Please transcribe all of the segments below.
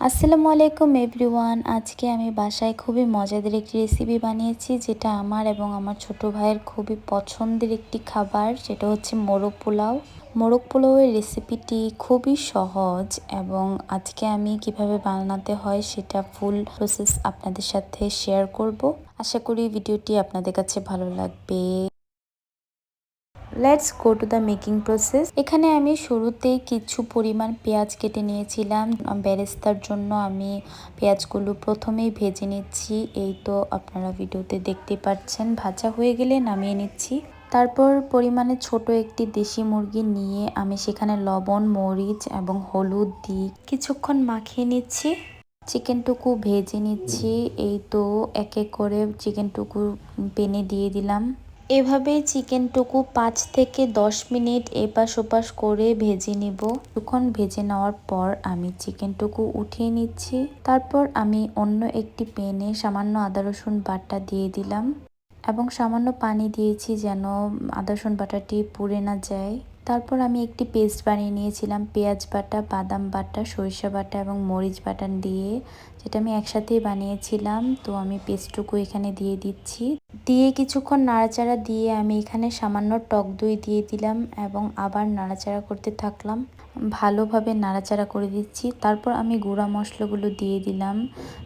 আসসালামু আলাইকুম এভরিওয়ান। আজকে আমি বাসায় খুবই মজাদার একটি রেসিপি বানিয়েছি, যেটা আমার এবং আমার ছোট ভাইয়ের খুবই পছন্দের একটি খাবার। সেটা হচ্ছে মোরগ পোলাও। মোরগ পোলাওয়ের রেসিপিটি খুবই সহজ এবং আজকে আমি কিভাবে বানাতে হয় সেটা ফুল প্রসেস আপনাদের সাথে শেয়ার করব। আশা করি ভিডিওটি আপনাদের কাছে ভালো লাগবে। Let's go to the making process. এখানে আমি শুরুতেই কিছু পরিমাণ পেঁয়াজ কেটে নিয়েছিলাম। বেরেস্তার জন্য আমি পেঁয়াজগুলো প্রথমেই ভেজে নিচ্ছি। এই তো আপনারা ভিডিওতে দেখতে পাচ্ছেন, ভাজা হয়ে গেলে নামিয়ে নিচ্ছি। তারপর পরিমাণে ছোট একটি দেশি মুরগি নিয়ে আমি সেখানে লবণ, মরিচ এবং হলুদ দিয়ে কিছুক্ষণ মাখিয়ে নিচ্ছি। চিকেনটুকু ভেজে নিচ্ছি। এই তো এক এক করে চিকেনটুকু পেনে দিয়ে দিলাম। এভাবে চিকেনটুকু 5 থেকে 10 মিনিট এপাশ ওপাশ করে ভেজে নিব। কিছুক্ষণ ভেজে নেওয়ার পর আমি চিকেনটুকু উঠিয়ে নিচ্ছি। তারপর আমি অন্য একটি প্যানে সামান্য আদা রসুন বাটা দিয়ে দিলাম এবং সামান্য পানি দিয়েছি যেন আদা রসুন বাটাটি পুড়ে না যায়। তারপর আমি একটি পেস্ট বানিয়ে নিয়েছিলাম পেঁয়াজ বাটা, বাদাম বাটা, সরিষা বাটা এবং মরিচ বাটা দিয়ে, যেটা আমি একসাথেই বানিয়েছিলাম। তো আমি পেস্টটুকু এখানে দিয়ে দিচ্ছি। দিয়ে কিছুক্ষণ নাড়াচাড়া দিয়ে আমি এখানে সামান্য টক দই দিয়ে দিলাম এবং আবার নাড়াচাড়া করতে থাকলাম। ভালোভাবে নাড়াচাড়া করে দিচ্ছি। তারপর আমি গুঁড়া মশলাগুলো দিয়ে দিলাম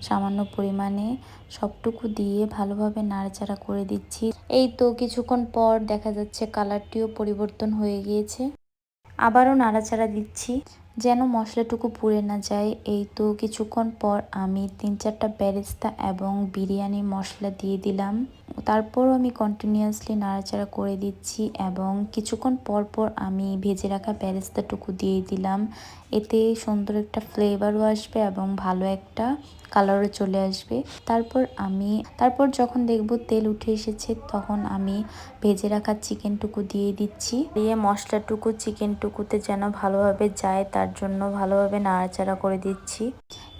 সামান্য পরিমাণে। সবটুকু দিয়ে ভালোভাবে নাড়াচাড়া করে দিচ্ছি। এই তো কিছুক্ষণ পর দেখা যাচ্ছে কালারটিও পরিবর্তন হয়ে গিয়েছে। আবারও নাড়াচাড়া দিচ্ছি যেন মশলাটুকু পুড়ে না যায়। এই তো কিছুক্ষণ পর আমি 3-4টা বেরেস্তা এবং বিরিয়ানি মশলা দিয়ে দিলাম। তারপরও আমি কন্টিনিউয়াসলি নাড়াচাড়া করে দিচ্ছি এবং কিছুক্ষণ পর পর আমি ভেজে রাখা বেরেস্তাটুকু দিয়ে দিলাম। এতে সুন্দর একটা ফ্লেভারও আসবে এবং ভালো একটা কালারও চলে আসবে। তারপর যখন দেখব তেল উঠে এসেছে, তখন আমি ভেজে রাখা চিকেনটুকু দিয়ে দিচ্ছি। দিয়ে মশলাটুকু চিকেনটুকুতে যেন ভালোভাবে যায় তার জন্য ভালোভাবে নাড়াচাড়া করে দিচ্ছি।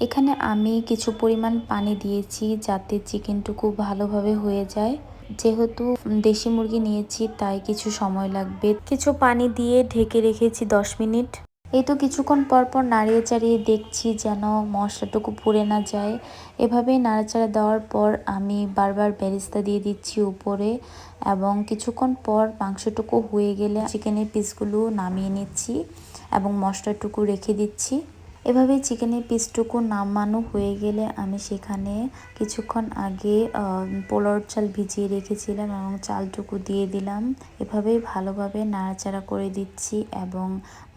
এখানে আমি কিছু পরিমাণ পানি দিয়েছি যাতে চিকেনটুকু ভালোভাবে হয়ে যায়। যেহেতু দেশি মুরগি নিয়েছি তাই কিছু সময় লাগবে। কিছু পানি দিয়ে ঢেকে রেখেছি 10 মিনিট। এই তো কিছুক্ষণ পর পর নাড়িয়ে চাড়িয়ে দেখছি যেন মশলাটুকু পুড়ে না যায়। এভাবেই নাড়াচাড়া দেওয়ার পর আমি বারবার বেরেস্তা দিয়ে দিচ্ছি উপরে এবং কিছুক্ষণ পর মাংসটুকু হয়ে গেলে চিকেনের পিসগুলো নামিয়ে নিচ্ছি এবং মশলাটুকু রেখে দিচ্ছি। এভাবেই চিকেনের পিসটুকু নামানো হয়ে গেলে আমি সেখানে কিছুক্ষণ আগে পোলাওর চাল ভিজিয়ে রেখেছিলাম এবং চালটুকু দিয়ে দিলাম। এভাবেই ভালোভাবে নাড়াচাড়া করে দিচ্ছি এবং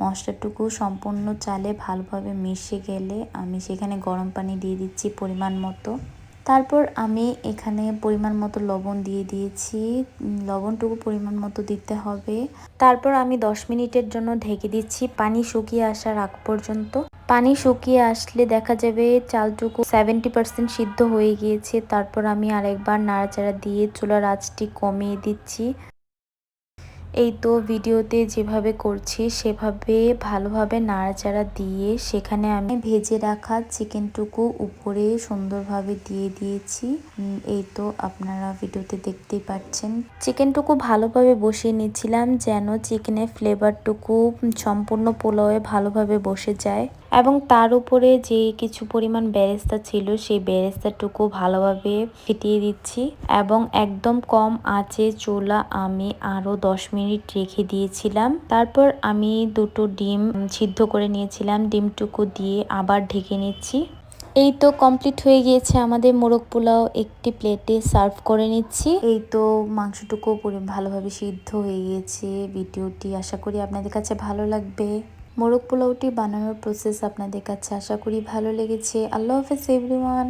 মশলাটুকু সম্পূর্ণ চালে ভালোভাবে মিশে গেলে আমি সেখানে গরম পানি দিয়ে দিচ্ছি পরিমাণ মতো। তারপর আমি এখানে পরিমাণ মতো লবণ দিয়ে দিয়েছি। লবণটুকু পরিমাণ মতো দিতে হবে। তারপর আমি 10 মিনিটের জন্য ঢেকে দিচ্ছি পানি শুকিয়ে আসার আগ পর্যন্ত। পানি শুকিয়ে আসলে দেখা যাবে চালটুকু 70% সিদ্ধ হয়ে গিয়েছে। তারপর আমি আরেকবার নাড়াচাড়া দিয়ে চুলার আঁচটি কমিয়ে দিচ্ছি। এই তো ভিডিওতে যেভাবে করছি সেভাবে ভালোভাবে নাড়াচাড়া দিয়ে সেখানে আমি ভেজে রাখা চিকেনটুকু উপরে সুন্দরভাবে দিয়ে দিয়েছি। এই তো আপনারা ভিডিওতে দেখতেই পাচ্ছেন। চিকেনটুকু ভালোভাবে বসিয়ে নিচ্ছিলাম যেন চিকেনের ফ্লেভারটুকু সম্পূর্ণ পোলাওয়ে ভালোভাবে বসে যায় এবং তার উপরে যে কিছু পরিমাণ বেরেস্তা ছিল সেই বেরেস্তাটুকু ভালোভাবে ছিটিয়ে দিচ্ছি এবং একদম কম আঁচে চুলা আমি আরো 10 মিনিট রেখে দিয়েছিলাম। তারপর আমি 2টো ডিম সিদ্ধ করে নিয়েছিলাম, ডিমটুকু দিয়ে আবার ঢেকে নিচ্ছি। এই তো কমপ্লিট হয়ে গিয়েছে আমাদের মোরগ পোলাও। একটি প্লেটে সার্ভ করে নিচ্ছি। এই তো মাংসটুকু ভালোভাবে সিদ্ধ হয়ে গিয়েছে। ভিডিওটি আশা করি আপনাদের কাছে ভালো লাগবে। মোরগ পোলাওটি বানানোর প্রসেস আপনাদের কাছে আশা করি ভালো লেগেছে। আল্লাহ হাফেজ এভরিওয়ান।